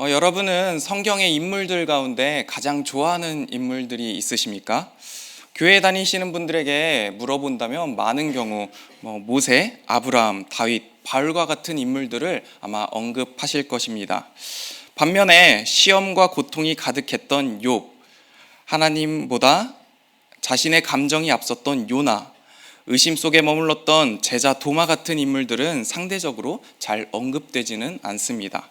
여러분은 성경의 인물들 가운데 가장 좋아하는 인물들이 있으십니까? 교회 다니시는 분들에게 물어본다면 많은 경우 모세, 아브라함, 다윗, 바울과 같은 인물들을 아마 언급하실 것입니다. 반면에 시험과 고통이 가득했던 욥, 하나님보다 자신의 감정이 앞섰던 요나, 의심 속에 머물렀던 제자 도마 같은 인물들은 상대적으로 잘 언급되지는 않습니다.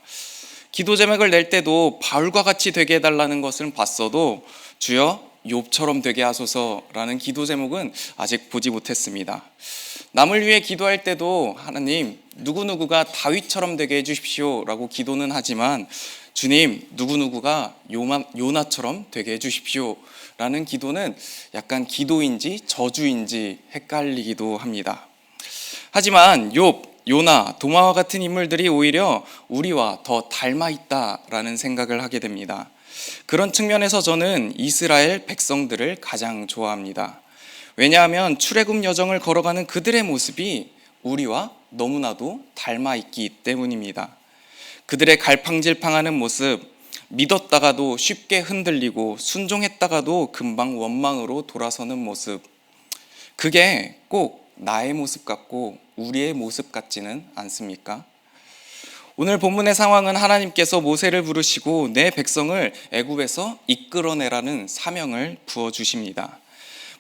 기도 제목을 낼 때도 바울과 같이 되게 해달라는 것을 봤어도 주여 욥처럼 되게 하소서라는 기도 제목은 아직 보지 못했습니다. 남을 위해 기도할 때도 하나님 누구누구가 다윗처럼 되게 해주십시오 라고 기도는 하지만 주님 누구누구가 요나처럼 되게 해주십시오 라는 기도는 약간 기도인지 저주인지 헷갈리기도 합니다. 하지만 욥, 요나, 도마와 같은 인물들이 오히려 우리와 더 닮아 있다라는 생각을 하게 됩니다. 그런 측면에서 저는 이스라엘 백성들을 가장 좋아합니다. 왜냐하면 출애굽 여정을 걸어가는 그들의 모습이 우리와 너무나도 닮아 있기 때문입니다. 그들의 갈팡질팡하는 모습, 믿었다가도 쉽게 흔들리고 순종했다가도 금방 원망으로 돌아서는 모습, 그게 꼭 나의 모습 같고 우리의 모습 같지는 않습니까? 오늘 본문의 상황은 하나님께서 모세를 부르시고 내 백성을 애굽에서 이끌어내라는 사명을 부어주십니다.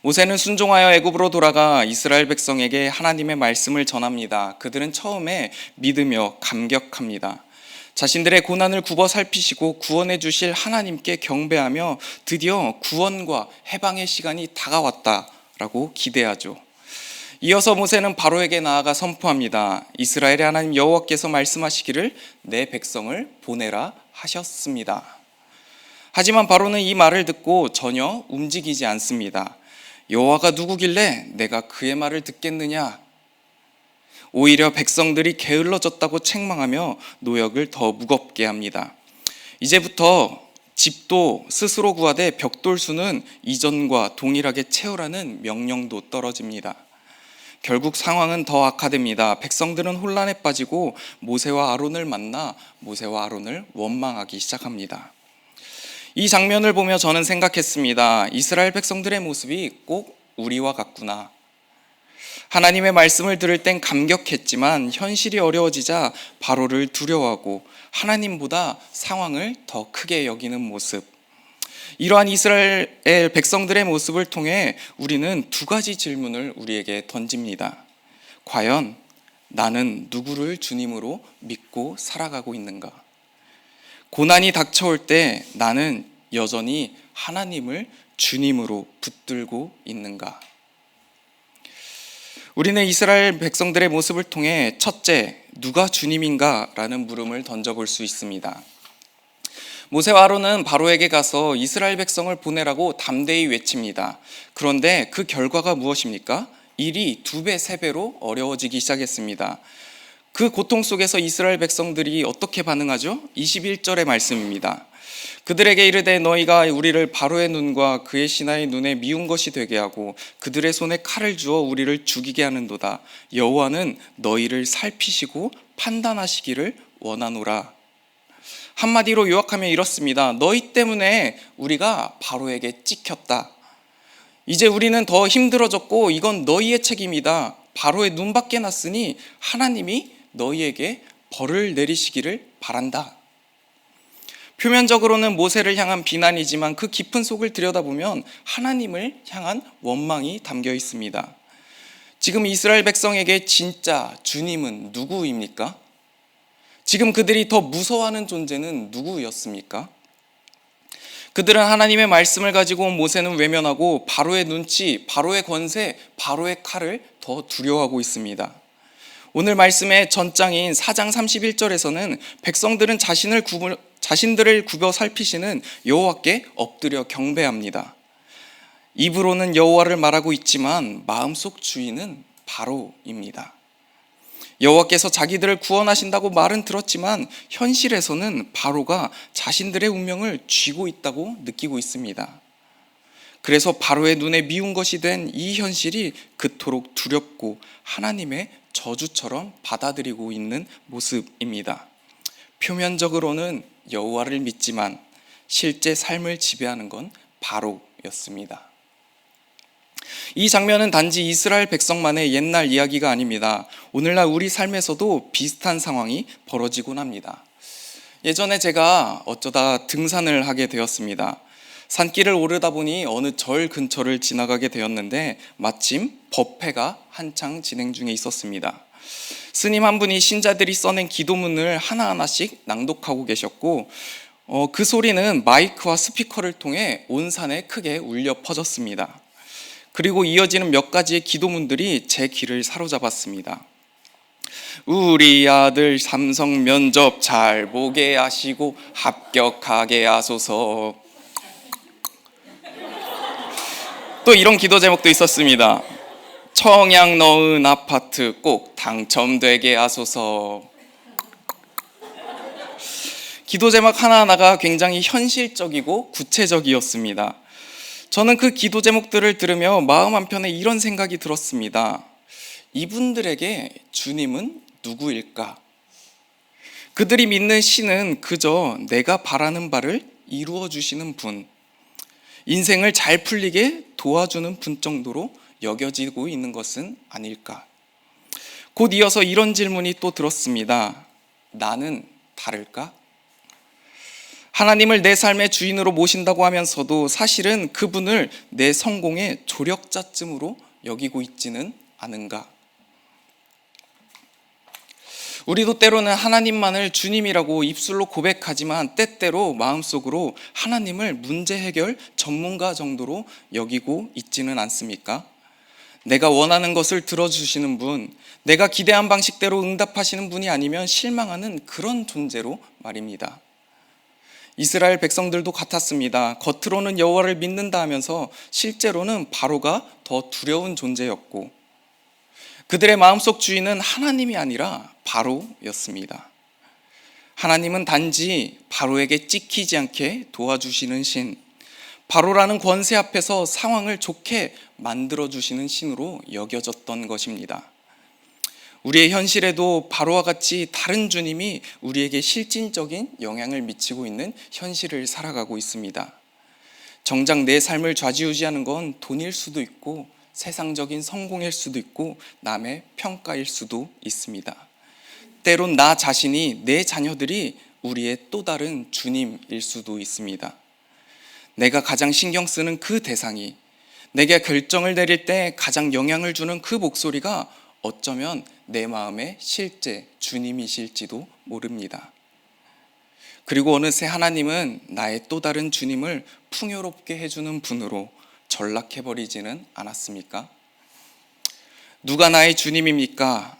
모세는 순종하여 애굽으로 돌아가 이스라엘 백성에게 하나님의 말씀을 전합니다. 그들은 처음에 믿으며 감격합니다. 자신들의 고난을 굽어 살피시고 구원해 주실 하나님께 경배하며 드디어 구원과 해방의 시간이 다가왔다라고 기대하죠. 이어서 모세는 바로에게 나아가 선포합니다. 이스라엘의 하나님 여호와께서 말씀하시기를 내 백성을 보내라 하셨습니다. 하지만 바로는 이 말을 듣고 전혀 움직이지 않습니다. 여호와가 누구길래 내가 그의 말을 듣겠느냐? 오히려 백성들이 게을러졌다고 책망하며 노역을 더 무겁게 합니다. 이제부터 집도 스스로 구하되 벽돌수는 이전과 동일하게 채우라는 명령도 떨어집니다. 결국 상황은 더 악화됩니다. 백성들은 혼란에 빠지고 모세와 아론을 만나 모세와 아론을 원망하기 시작합니다. 이 장면을 보며 저는 생각했습니다. 이스라엘 백성들의 모습이 꼭 우리와 같구나. 하나님의 말씀을 들을 땐 감격했지만 현실이 어려워지자 바로를 두려워하고 하나님보다 상황을 더 크게 여기는 모습. 이러한 이스라엘 백성들의 모습을 통해 우리는 두 가지 질문을 우리에게 던집니다. 과연 나는 누구를 주님으로 믿고 살아가고 있는가? 고난이 닥쳐올 때 나는 여전히 하나님을 주님으로 붙들고 있는가? 우리는 이스라엘 백성들의 모습을 통해 첫째, 누가 주님인가? 라는 물음을 던져볼 수 있습니다. 모세와 아론은 바로에게 가서 이스라엘 백성을 보내라고 담대히 외칩니다. 그런데 그 결과가 무엇입니까? 일이 2배, 3배로 어려워지기 시작했습니다. 그 고통 속에서 이스라엘 백성들이 어떻게 반응하죠? 21절의 말씀입니다. 그들에게 이르되 너희가 우리를 바로의 눈과 그의 신하의 눈에 미운 것이 되게 하고 그들의 손에 칼을 주어 우리를 죽이게 하는도다. 여호와는 너희를 살피시고 판단하시기를 원하노라. 한마디로 요약하면 이렇습니다. 너희 때문에 우리가 바로에게 찍혔다. 이제 우리는 더 힘들어졌고 이건 너희의 책임이다. 바로의 눈밖에 났으니 하나님이 너희에게 벌을 내리시기를 바란다. 표면적으로는 모세를 향한 비난이지만 그 깊은 속을 들여다보면 하나님을 향한 원망이 담겨 있습니다. 지금 이스라엘 백성에게 진짜 주님은 누구입니까? 지금 그들이 더 무서워하는 존재는 누구였습니까? 그들은 하나님의 말씀을 가지고 온 모세는 외면하고 바로의 눈치, 바로의 권세, 바로의 칼을 더 두려워하고 있습니다. 오늘 말씀의 전장인 4장 31절에서는 백성들은 자신들을 굽어 살피시는 여호와께 엎드려 경배합니다. 입으로는 여호와를 말하고 있지만 마음속 주인은 바로입니다. 여호와께서 자기들을 구원하신다고 말은 들었지만 현실에서는 바로가 자신들의 운명을 쥐고 있다고 느끼고 있습니다. 그래서 바로의 눈에 미운 것이 된 이 현실이 그토록 두렵고 하나님의 저주처럼 받아들이고 있는 모습입니다. 표면적으로는 여호와를 믿지만 실제 삶을 지배하는 건 바로였습니다. 이 장면은 단지 이스라엘 백성만의 옛날 이야기가 아닙니다. 오늘날 우리 삶에서도 비슷한 상황이 벌어지곤 합니다. 예전에 제가 어쩌다 등산을 하게 되었습니다. 산길을 오르다 보니 어느 절 근처를 지나가게 되었는데 마침 법회가 한창 진행 중에 있었습니다. 스님 한 분이 신자들이 써낸 기도문을 하나하나씩 낭독하고 계셨고 그 소리는 마이크와 스피커를 통해 온 산에 크게 울려 퍼졌습니다. 그리고 이어지는 몇 가지의 기도문들이 제 귀를 사로잡았습니다. 우리 아들 삼성 면접 잘 보게 하시고 합격하게 하소서. 또 이런 기도 제목도 있었습니다. 청약 넣은 아파트 꼭 당첨되게 하소서. 기도 제목 하나하나가 굉장히 현실적이고 구체적이었습니다. 저는 그 기도 제목들을 들으며 마음 한편에 이런 생각이 들었습니다. 이분들에게 주님은 누구일까? 그들이 믿는 신은 그저 내가 바라는 바를 이루어 주시는 분, 인생을 잘 풀리게 도와주는 분 정도로 여겨지고 있는 것은 아닐까? 곧 이어서 이런 질문이 또 들었습니다. 나는 다를까? 하나님을 내 삶의 주인으로 모신다고 하면서도 사실은 그분을 내 성공의 조력자쯤으로 여기고 있지는 않은가? 우리도 때로는 하나님만을 주님이라고 입술로 고백하지만 때때로 마음속으로 하나님을 문제 해결 전문가 정도로 여기고 있지는 않습니까? 내가 원하는 것을 들어주시는 분, 내가 기대한 방식대로 응답하시는 분이 아니면 실망하는 그런 존재로 말입니다. 이스라엘 백성들도 같았습니다. 겉으로는 여호와를 믿는다 하면서 실제로는 바로가 더 두려운 존재였고 그들의 마음속 주인은 하나님이 아니라 바로였습니다. 하나님은 단지 바로에게 찍히지 않게 도와주시는 신, 바로라는 권세 앞에서 상황을 좋게 만들어주시는 신으로 여겨졌던 것입니다. 우리의 현실에도 바로와 같이 다른 주님이 우리에게 실질적인 영향을 미치고 있는 현실을 살아가고 있습니다. 정작 내 삶을 좌지우지하는 건 돈일 수도 있고 세상적인 성공일 수도 있고 남의 평가일 수도 있습니다. 때론 나 자신이, 내 자녀들이 우리의 또 다른 주님일 수도 있습니다. 내가 가장 신경 쓰는 그 대상이, 내게 결정을 내릴 때 가장 영향을 주는 그 목소리가 어쩌면 내 마음의 실제 주님이실지도 모릅니다. 그리고 어느새 하나님은 나의 또 다른 주님을 풍요롭게 해주는 분으로 전락해버리지는 않았습니까? 누가 나의 주님입니까?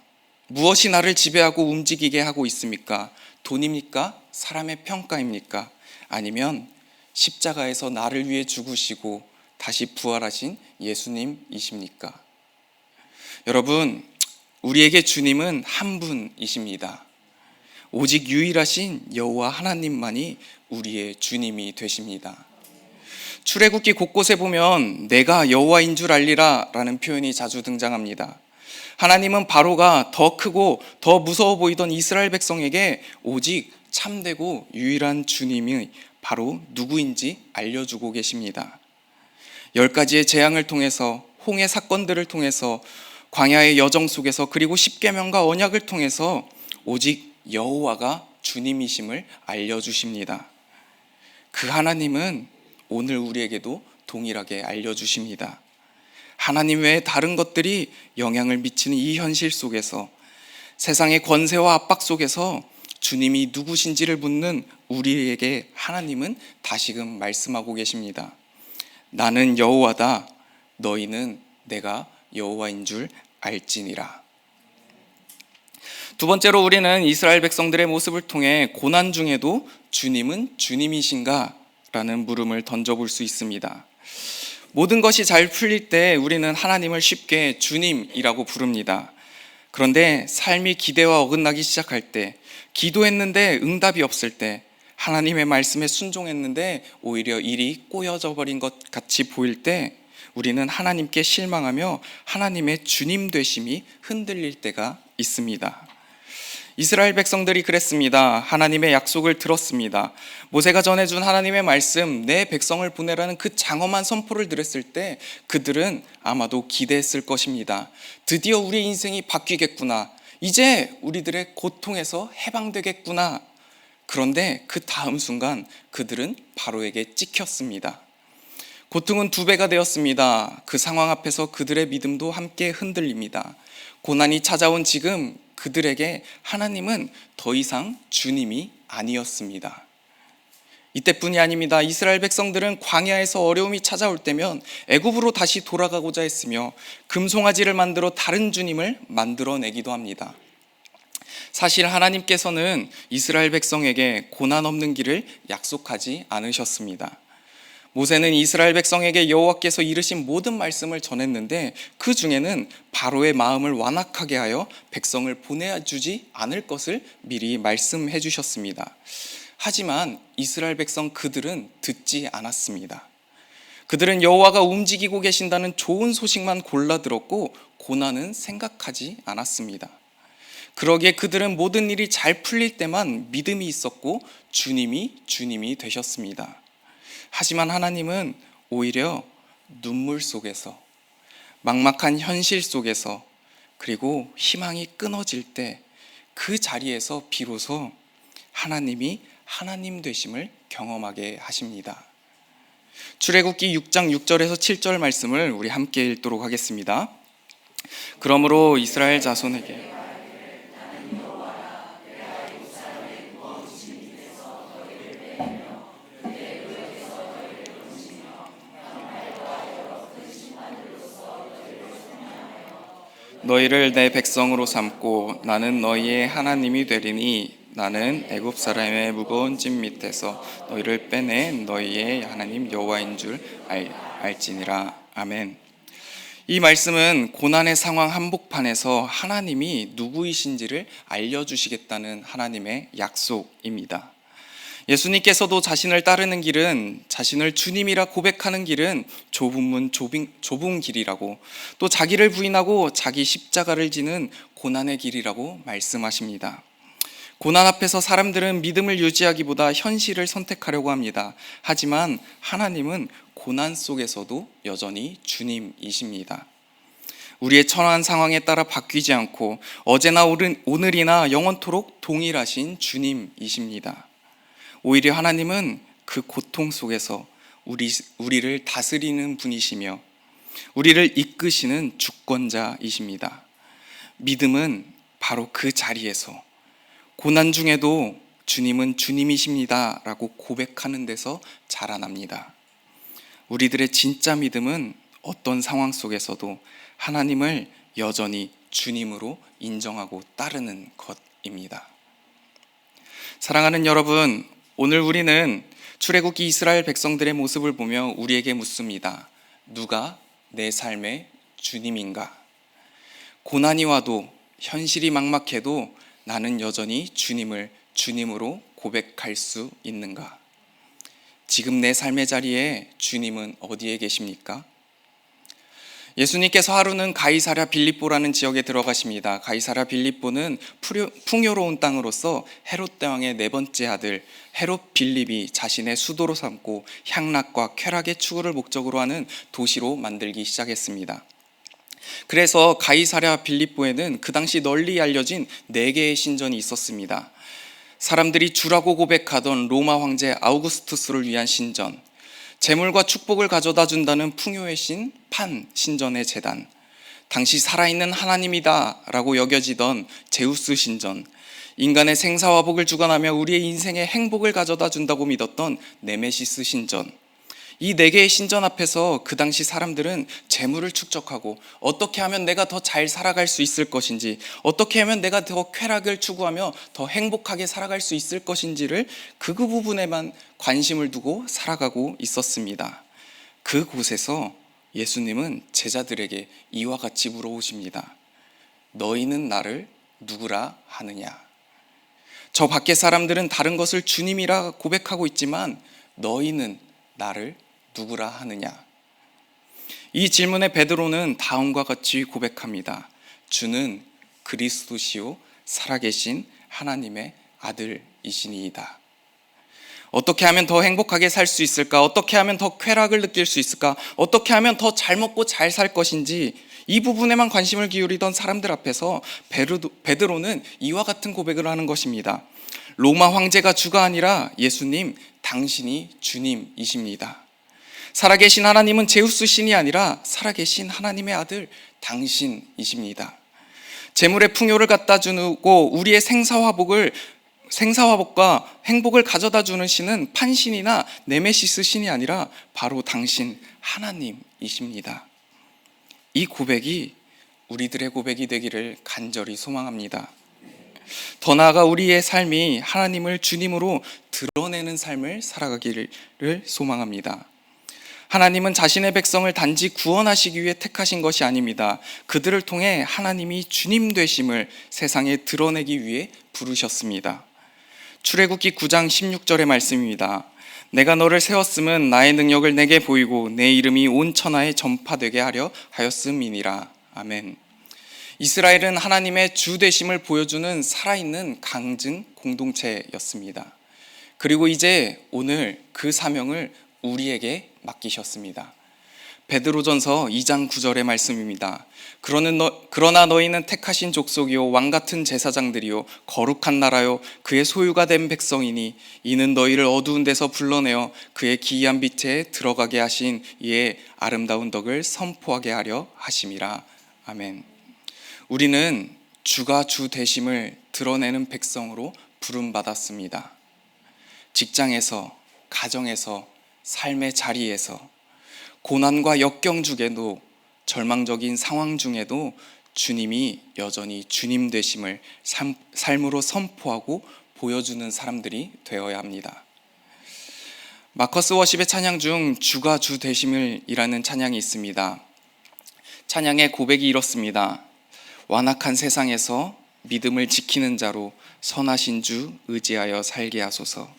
무엇이 나를 지배하고 움직이게 하고 있습니까? 돈입니까? 사람의 평가입니까? 아니면 십자가에서 나를 위해 죽으시고 다시 부활하신 예수님이십니까? 여러분, 우리에게 주님은 한 분이십니다. 오직 유일하신 여호와 하나님만이 우리의 주님이 되십니다. 출애굽기 곳곳에 보면 내가 여호와인 줄 알리라 라는 표현이 자주 등장합니다. 하나님은 바로가 더 크고 더 무서워 보이던 이스라엘 백성에게 오직 참되고 유일한 주님이 바로 누구인지 알려주고 계십니다. 10가지의 재앙을 통해서, 홍해 사건들을 통해서, 광야의 여정 속에서, 그리고 십계명과 언약을 통해서 오직 여호와가 주님이심을 알려주십니다. 그 하나님은 오늘 우리에게도 동일하게 알려주십니다. 하나님 외에 다른 것들이 영향을 미치는 이 현실 속에서, 세상의 권세와 압박 속에서 주님이 누구신지를 묻는 우리에게 하나님은 다시금 말씀하고 계십니다. 나는 여호와다. 너희는 내가 여호와인 줄 알지니라. 두 번째로 우리는 이스라엘 백성들의 모습을 통해 고난 중에도 주님은 주님이신가? 라는 물음을 던져볼 수 있습니다. 모든 것이 잘 풀릴 때 우리는 하나님을 쉽게 주님이라고 부릅니다. 그런데 삶이 기대와 어긋나기 시작할 때, 기도했는데 응답이 없을 때, 하나님의 말씀에 순종했는데 오히려 일이 꼬여져 버린 것 같이 보일 때 우리는 하나님께 실망하며 하나님의 주님 되심이 흔들릴 때가 있습니다. 이스라엘 백성들이 그랬습니다. 하나님의 약속을 들었습니다. 모세가 전해준 하나님의 말씀, 내 백성을 보내라는 그 장엄한 선포를 들었을 때 그들은 아마도 기대했을 것입니다. 드디어 우리 인생이 바뀌겠구나. 이제 우리들의 고통에서 해방되겠구나. 그런데 그 다음 순간 그들은 바로에게 찍혔습니다. 고통은 2배가 되었습니다. 그 상황 앞에서 그들의 믿음도 함께 흔들립니다. 고난이 찾아온 지금 그들에게 하나님은 더 이상 주님이 아니었습니다. 이때뿐이 아닙니다. 이스라엘 백성들은 광야에서 어려움이 찾아올 때면 애굽으로 다시 돌아가고자 했으며 금송아지를 만들어 다른 주님을 만들어내기도 합니다. 사실 하나님께서는 이스라엘 백성에게 고난 없는 길을 약속하지 않으셨습니다. 모세는 이스라엘 백성에게 여호와께서 이르신 모든 말씀을 전했는데 그 중에는 바로의 마음을 완악하게 하여 백성을 보내주지 않을 것을 미리 말씀해 주셨습니다. 하지만 이스라엘 백성 그들은 듣지 않았습니다. 그들은 여호와가 움직이고 계신다는 좋은 소식만 골라 들었고 고난은 생각하지 않았습니다. 그러기에 그들은 모든 일이 잘 풀릴 때만 믿음이 있었고 주님이 되셨습니다. 하지만 하나님은 오히려 눈물 속에서, 막막한 현실 속에서, 그리고 희망이 끊어질 때 그 자리에서 비로소 하나님이 하나님 되심을 경험하게 하십니다. 출애굽기 6장 6절에서 7절 말씀을 우리 함께 읽도록 하겠습니다. 그러므로 이스라엘 자손에게 너희를 내 백성으로 삼고 나는 너희의 하나님이 되리니 나는 애굽 사람의 무거운 짐 밑에서 너희를 빼낸 너희의 하나님 여호와인 줄 알지니라. 아멘. 이 말씀은 고난의 상황 한복판에서 하나님이 누구이신지를 알려주시겠다는 하나님의 약속입니다. 예수님께서도 자신을 따르는 길은, 자신을 주님이라 고백하는 길은 좁은 길이라고, 또 자기를 부인하고 자기 십자가를 지는 고난의 길이라고 말씀하십니다. 고난 앞에서 사람들은 믿음을 유지하기보다 현실을 선택하려고 합니다. 하지만 하나님은 고난 속에서도 여전히 주님이십니다. 우리의 처한 상황에 따라 바뀌지 않고 어제나 오늘이나 영원토록 동일하신 주님이십니다. 오히려 하나님은 그 고통 속에서 우리를 다스리는 분이시며 우리를 이끄시는 주권자이십니다. 믿음은 바로 그 자리에서 고난 중에도 주님은 주님이십니다 라고 고백하는 데서 자라납니다. 우리들의 진짜 믿음은 어떤 상황 속에서도 하나님을 여전히 주님으로 인정하고 따르는 것입니다. 사랑하는 여러분, 오늘 우리는 출애굽기 이스라엘 백성들의 모습을 보며 우리에게 묻습니다. 누가 내 삶의 주님인가? 고난이 와도 현실이 막막해도 나는 여전히 주님을 주님으로 고백할 수 있는가? 지금 내 삶의 자리에 주님은 어디에 계십니까? 예수님께서 하루는 가이사랴 빌립보라는 지역에 들어가십니다. 가이사랴 빌립보는 풍요로운 땅으로서 헤롯 대왕의 4번째 아들 헤롯 빌립이 자신의 수도로 삼고 향락과 쾌락의 추구를 목적으로 하는 도시로 만들기 시작했습니다. 그래서 가이사랴 빌립보에는 그 당시 널리 알려진 4개의 신전이 있었습니다. 사람들이 주라고 고백하던 로마 황제 아우구스투스를 위한 신전, 재물과 축복을 가져다 준다는 풍요의 신 판 신전의 제단, 당시 살아있는 하나님이다 라고 여겨지던 제우스 신전, 인간의 생사화복을 주관하며 우리의 인생에 행복을 가져다 준다고 믿었던 네메시스 신전, 이 4개의 신전 앞에서 그 당시 사람들은 재물을 축적하고 어떻게 하면 내가 더 잘 살아갈 수 있을 것인지, 어떻게 하면 내가 더 쾌락을 추구하며 더 행복하게 살아갈 수 있을 것인지를 그 부분에만 관심을 두고 살아가고 있었습니다. 그곳에서 예수님은 제자들에게 이와 같이 물어보십니다. 너희는 나를 누구라 하느냐? 저 밖의 사람들은 다른 것을 주님이라 고백하고 있지만 너희는 나를 누구라 하느냐? 이 질문에 베드로는 다음과 같이 고백합니다. 주는 그리스도시요 살아계신 하나님의 아들이시니이다. 어떻게 하면 더 행복하게 살 수 있을까? 어떻게 하면 더 쾌락을 느낄 수 있을까? 어떻게 하면 더 잘 먹고 잘 살 것인지 이 부분에만 관심을 기울이던 사람들 앞에서 베드로는 이와 같은 고백을 하는 것입니다. 로마 황제가 주가 아니라 예수님, 당신이 주님이십니다. 살아계신 하나님은 제우스 신이 아니라 살아계신 하나님의 아들 당신이십니다. 재물의 풍요를 갖다 주고 우리의 생사화복과 행복을 가져다 주는 신은 판신이나 네메시스 신이 아니라 바로 당신 하나님이십니다. 이 고백이 우리들의 고백이 되기를 간절히 소망합니다. 더 나아가 우리의 삶이 하나님을 주님으로 드러내는 삶을 살아가기를 소망합니다. 하나님은 자신의 백성을 단지 구원하시기 위해 택하신 것이 아닙니다. 그들을 통해 하나님이 주님 되심을 세상에 드러내기 위해 부르셨습니다. 출애굽기 9장 16절의 말씀입니다. 내가 너를 세웠음은 나의 능력을 내게 보이고 내 이름이 온 천하에 전파되게 하려 하였음이니라. 아멘. 이스라엘은 하나님의 주 되심을 보여주는 살아있는 강증 공동체였습니다. 그리고 이제 오늘 그 사명을 우리에게 맡기셨습니다. 베드로전서 2장 9절의 말씀입니다. 그러나 너희는 택하신 족속이요 왕같은 제사장들이요 거룩한 나라요 그의 소유가 된 백성이니 이는 너희를 어두운 데서 불러내어 그의 기이한 빛에 들어가게 하신 이의 아름다운 덕을 선포하게 하려 하심이라. 아멘. 우리는 주가 주 되심을 드러내는 백성으로 부름받았습니다. 직장에서, 가정에서, 삶의 자리에서, 고난과 역경 중에도, 절망적인 상황 중에도 주님이 여전히 주님 되심을 삶으로 선포하고 보여주는 사람들이 되어야 합니다. 마커스 워십의 찬양 중 주가 주 되심을 이라는 찬양이 있습니다. 찬양의 고백이 이렇습니다. 완악한 세상에서 믿음을 지키는 자로 선하신 주 의지하여 살게 하소서.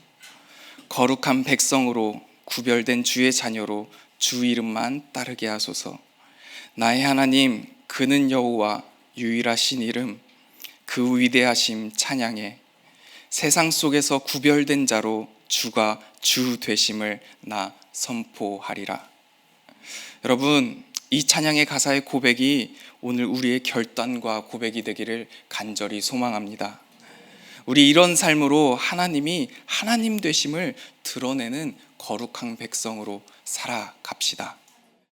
거룩한 백성으로 구별된 주의 자녀로 주 이름만 따르게 하소서. 나의 하나님 그는 여호와 유일하신 이름 그 위대하심 찬양해. 세상 속에서 구별된 자로 주가 주 되심을 나 선포하리라. 여러분, 이 찬양의 가사의 고백이 오늘 우리의 결단과 고백이 되기를 간절히 소망합니다. 우리 이런 삶으로 하나님이 하나님 되심을 드러내는 거룩한 백성으로 살아갑시다.